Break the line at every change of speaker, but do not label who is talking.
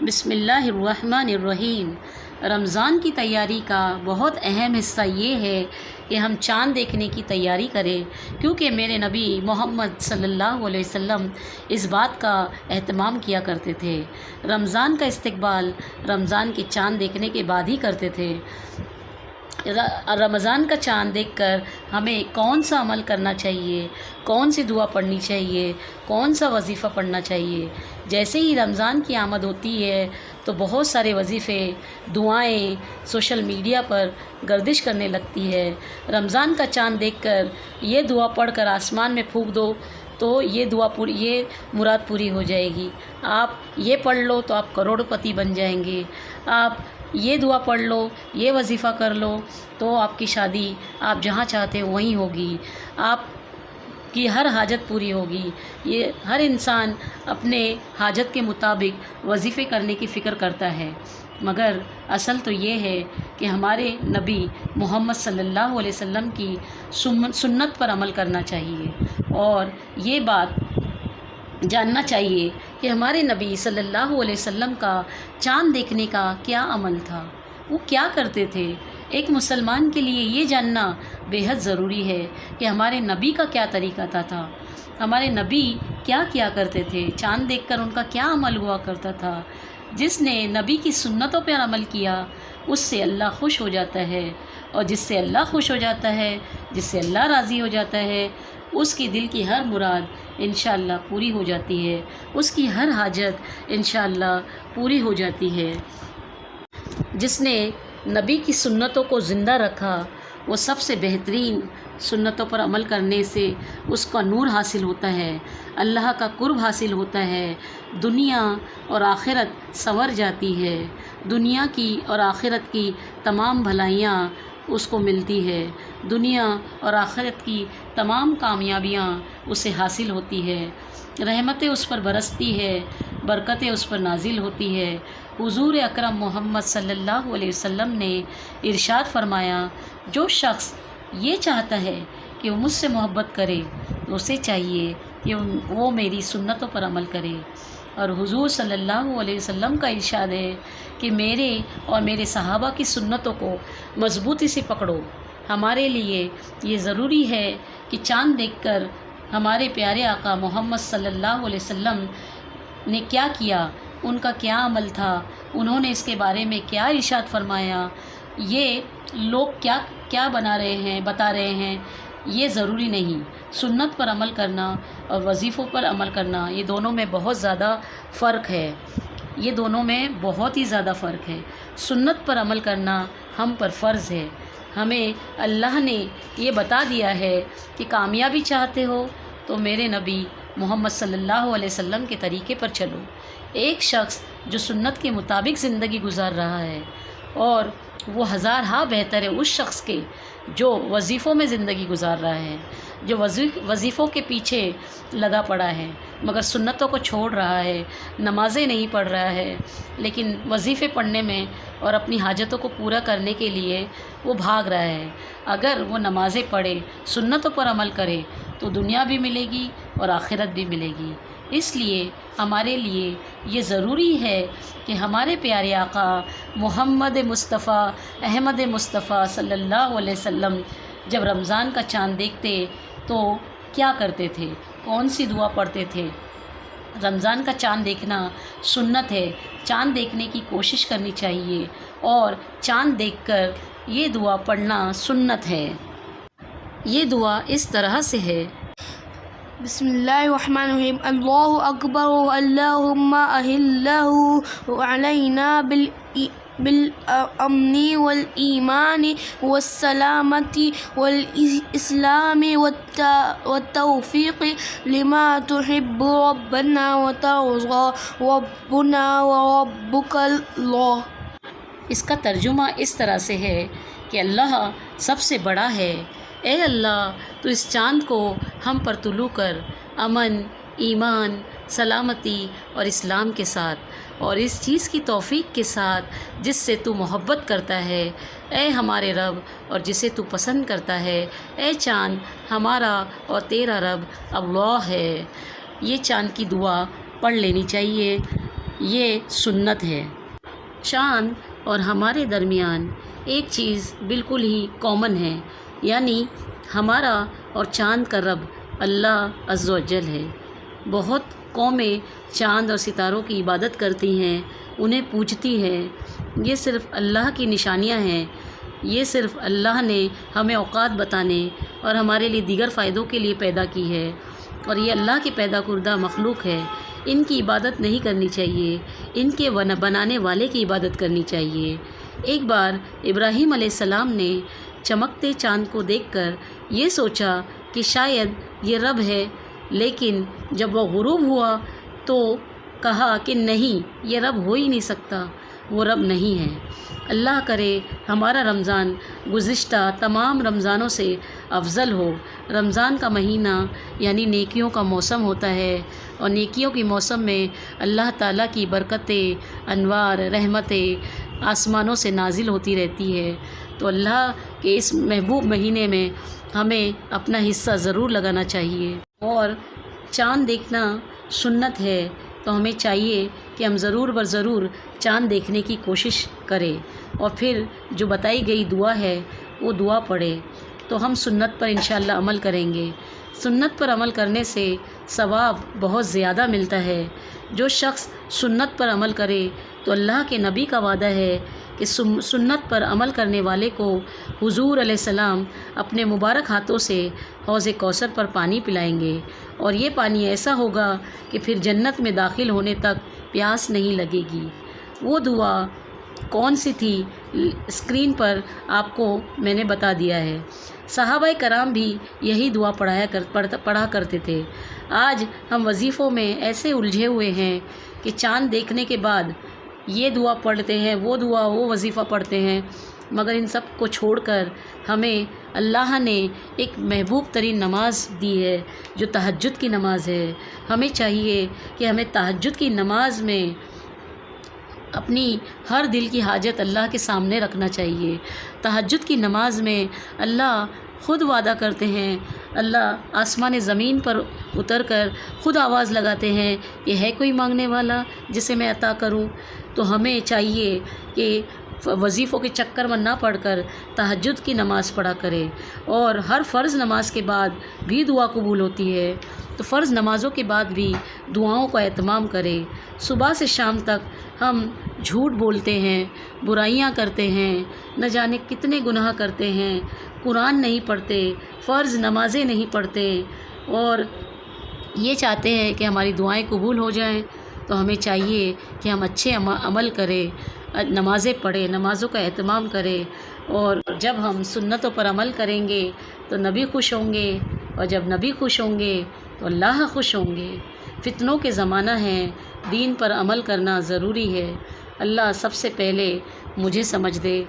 بسم اللہ الرحمن الرحیم۔ رمضان کی تیاری کا بہت اہم حصہ یہ ہے کہ ہم چاند دیکھنے کی تیاری کریں، کیونکہ میرے نبی محمد صلی اللہ علیہ وسلم اس بات کا اہتمام کیا کرتے تھے۔ رمضان کا استقبال رمضان کے چاند دیکھنے کے بعد ہی کرتے تھے۔ رمضان کا چاند دیکھ کر ہمیں کون سا عمل کرنا چاہیے، کون سی دعا پڑھنی چاہیے، کون سا وظیفہ پڑھنا چاہیے۔ جیسے ہی رمضان کی آمد ہوتی ہے تو بہت سارے وظیفے، دعائیں سوشل میڈیا پر گردش کرنے لگتی ہے۔ رمضان کا چاند دیکھ کر یہ دعا پڑھ کر آسمان میں پھونک دو تو یہ مراد پوری ہو جائے گی۔ آپ یہ پڑھ لو تو آپ کروڑ پتی بن جائیں گے۔ آپ یہ دعا پڑھ لو، یہ وظیفہ کر لو تو آپ کی شادی آپ جہاں چاہتے ہو وہیں ہوگی، آپ کی ہر حاجت پوری ہوگی۔ یہ ہر انسان اپنے حاجت کے مطابق وظیفے کرنے کی فکر کرتا ہے، مگر اصل تو یہ ہے کہ ہمارے نبی محمد صلی اللہ علیہ وسلم کی سنت پر عمل کرنا چاہیے، اور یہ بات جاننا چاہیے کہ ہمارے نبی صلی اللہ علیہ وسلم کا چاند دیکھنے کا کیا عمل تھا، وہ کیا کرتے تھے۔ ایک مسلمان کے لیے یہ جاننا بے حد ضروری ہے کہ ہمارے نبی کا کیا طریقہ تھا، ہمارے نبی کیا کیا کرتے تھے، چاند دیکھ کر ان کا کیا عمل ہوا کرتا تھا۔ جس نے نبی کی سنتوں پر عمل کیا اس سے اللہ خوش ہو جاتا ہے، اور جس سے اللہ خوش ہو جاتا ہے، جس سے اللہ راضی ہو جاتا ہے، اس کی دل کی ہر مراد انشاءاللہ پوری ہو جاتی ہے، اس کی ہر حاجت انشاءاللہ پوری ہو جاتی ہے۔ جس نے نبی کی سنتوں کو زندہ رکھا وہ سب سے بہترین سنتوں پر عمل کرنے سے اس کا نور حاصل ہوتا ہے، اللہ کا قرب حاصل ہوتا ہے، دنیا اور آخرت سنور جاتی ہے، دنیا کی اور آخرت کی تمام بھلائیاں اس کو ملتی ہے، دنیا اور آخرت کی تمام کامیابیاں اسے حاصل ہوتی ہے، رحمتیں اس پر برستی ہے، برکتیں اس پر نازل ہوتی ہے۔ حضور اکرم محمد صلی اللہ علیہ وسلم نے ارشاد فرمایا، جو شخص یہ چاہتا ہے کہ وہ مجھ سے محبت کرے تو اسے چاہیے کہ وہ میری سنتوں پر عمل کرے۔ اور حضور صلی اللہ علیہ وسلم کا ارشاد ہے کہ میرے اور میرے صحابہ کی سنتوں کو مضبوطی سے پکڑو۔ ہمارے لیے یہ ضروری ہے کہ چاند دیکھ کر ہمارے پیارے آقا محمد صلی اللہ علیہ وسلم نے کیا کیا، ان کا کیا عمل تھا، انہوں نے اس کے بارے میں کیا ارشاد فرمایا، یہ لوگ کیا بتا رہے ہیں، یہ ضروری نہیں۔ سنت پر عمل کرنا اور وظیفوں پر عمل کرنا، یہ دونوں میں بہت زیادہ فرق ہے، یہ دونوں میں بہت ہی زیادہ فرق ہے۔ سنت پر عمل کرنا ہم پر فرض ہے، ہمیں اللہ نے یہ بتا دیا ہے کہ کامیابی چاہتے ہو تو میرے نبی محمد صلی اللہ علیہ وسلم کے طریقے پر چلو۔ ایک شخص جو سنت کے مطابق زندگی گزار رہا ہے، اور وہ ہزارہا بہتر ہے اس شخص کے جو وظیفوں میں زندگی گزار رہا ہے، جو وظیفوں کے پیچھے لگا پڑا ہے مگر سنتوں کو چھوڑ رہا ہے، نمازیں نہیں پڑھ رہا ہے، لیکن وظیفے پڑھنے میں اور اپنی حاجتوں کو پورا کرنے کے لیے وہ بھاگ رہا ہے۔ اگر وہ نمازیں پڑھے، سنتوں پر عمل کرے تو دنیا بھی ملے گی اور آخرت بھی ملے گی۔ اس لیے ہمارے لیے یہ ضروری ہے کہ ہمارے پیارے آقا محمد مصطفیٰ احمد مصطفیٰ صلی اللہ علیہ وسلم جب رمضان کا چاند دیکھتے تو کیا کرتے تھے، کون سی دعا پڑھتے تھے۔ رمضان کا چاند دیکھنا سنت ہے، چاند دیکھنے کی کوشش کرنی چاہیے، اور چاند دیکھ کر یہ دعا پڑھنا سنت ہے۔ یہ دعا اس طرح سے ہے:
بسم اللہ الرحمن الرحیم، اللہ اکبر اللہم اہلہ علینا بالامن والایمان والسلامت والاسلام والتوفیق لما تحب ربنا وترضى ربنا وربک اللہ۔
اس کا ترجمہ اس طرح سے ہے کہ اللہ سب سے بڑا ہے، اے اللہ تو اس چاند کو ہم پر طلوع کر امن، ایمان، سلامتی اور اسلام کے ساتھ، اور اس چیز کی توفیق کے ساتھ جس سے تو محبت کرتا ہے، اے ہمارے رب، اور جسے تو پسند کرتا ہے، اے چاند ہمارا اور تیرا رب اللہ ہے۔ یہ چاند کی دعا پڑھ لینی چاہیے۔ یہ سنت ہے۔ چاند اور ہمارے درمیان ایک چیز بالکل ہی کامن ہے، یعنی ہمارا اور چاند کا رب اللہ عز و جل ہے۔ بہت قومیں چاند اور ستاروں کی عبادت کرتی ہیں، انہیں پوجتی ہیں۔ یہ صرف اللہ کی نشانیاں ہیں، یہ صرف اللہ نے ہمیں اوقات بتانے اور ہمارے لیے دیگر فائدوں کے لیے پیدا کی ہے، اور یہ اللہ کی پیدا کردہ مخلوق ہے۔ ان کی عبادت نہیں کرنی چاہیے، ان کے بنانے والے کی عبادت کرنی چاہیے۔ ایک بار ابراہیم علیہ السلام نے چمکتے چاند کو دیکھ کر یہ سوچا کہ شاید یہ رب ہے، لیکن جب وہ غروب ہوا تو کہا کہ نہیں، یہ رب ہو ہی نہیں سکتا، وہ رب نہیں ہے۔ اللہ کرے ہمارا رمضان گزشتہ تمام رمضانوں سے افضل ہو۔ رمضان کا مہینہ یعنی نیکیوں کا موسم ہوتا ہے، اور نیکیوں کے موسم میں اللہ تعالیٰ کی برکتیں، انوار، رحمتیں آسمانوں سے نازل ہوتی رہتی ہے۔ تو اللہ کے اس محبوب مہینے میں ہمیں اپنا حصہ ضرور لگانا چاہیے، اور چاند دیکھنا سنت ہے، تو ہمیں چاہیے کہ ہم ضرور بر ضرور چاند دیکھنے کی کوشش کریں، اور پھر جو بتائی گئی دعا ہے وہ دعا پڑھیں، تو ہم سنت پر انشاءاللہ عمل کریں گے۔ سنت پر عمل کرنے سے ثواب بہت زیادہ ملتا ہے۔ جو شخص سنت پر عمل کرے تو اللہ کے نبی کا وعدہ ہے کہ سنت پر عمل کرنے والے کو حضور علیہ السلام اپنے مبارک ہاتھوں سے حوض کوثر پر پانی پلائیں گے، اور یہ پانی ایسا ہوگا کہ پھر جنت میں داخل ہونے تک پیاس نہیں لگے گی۔ وہ دعا کون سی تھی اسکرین پر آپ کو میں نے بتا دیا ہے۔ صحابہ کرام بھی یہی دعا پڑھا کرتے تھے۔ آج ہم وظیفوں میں ایسے الجھے ہوئے ہیں کہ چاند دیکھنے کے بعد یہ دعا پڑھتے ہیں، وہ دعا، وہ وظیفہ پڑھتے ہیں، مگر ان سب کو چھوڑ کر ہمیں اللہ نے ایک محبوب ترین نماز دی ہے جو تہجد کی نماز ہے۔ ہمیں چاہیے کہ ہمیں تہجد کی نماز میں اپنی ہر دل کی حاجت اللہ کے سامنے رکھنا چاہیے۔ تہجد کی نماز میں اللہ خود وعدہ کرتے ہیں، اللہ آسمان زمین پر اتر کر خود آواز لگاتے ہیں کہ ہے کوئی مانگنے والا جسے میں عطا کروں۔ تو ہمیں چاہیے کہ وظیفوں کے چکر میں نہ پڑھ کر تہجد کی نماز پڑھا کرے، اور ہر فرض نماز کے بعد بھی دعا قبول ہوتی ہے، تو فرض نمازوں کے بعد بھی دعاؤں کا اہتمام کرے۔ صبح سے شام تک ہم جھوٹ بولتے ہیں، برائیاں کرتے ہیں، نہ جانے کتنے گناہ کرتے ہیں، قرآن نہیں پڑھتے، فرض نمازیں نہیں پڑھتے، اور یہ چاہتے ہیں کہ ہماری دعائیں قبول ہو جائیں۔ تو ہمیں چاہیے کہ ہم اچھے عمل کریں، نمازیں پڑھیں، نمازوں کا اہتمام کریں، اور جب ہم سنتوں پر عمل کریں گے تو نبی خوش ہوں گے، اور جب نبی خوش ہوں گے تو اللہ خوش ہوں گے۔ فتنوں کے زمانہ ہیں، دین پر عمل کرنا ضروری ہے۔ اللہ سب سے پہلے مجھے سمجھ دے۔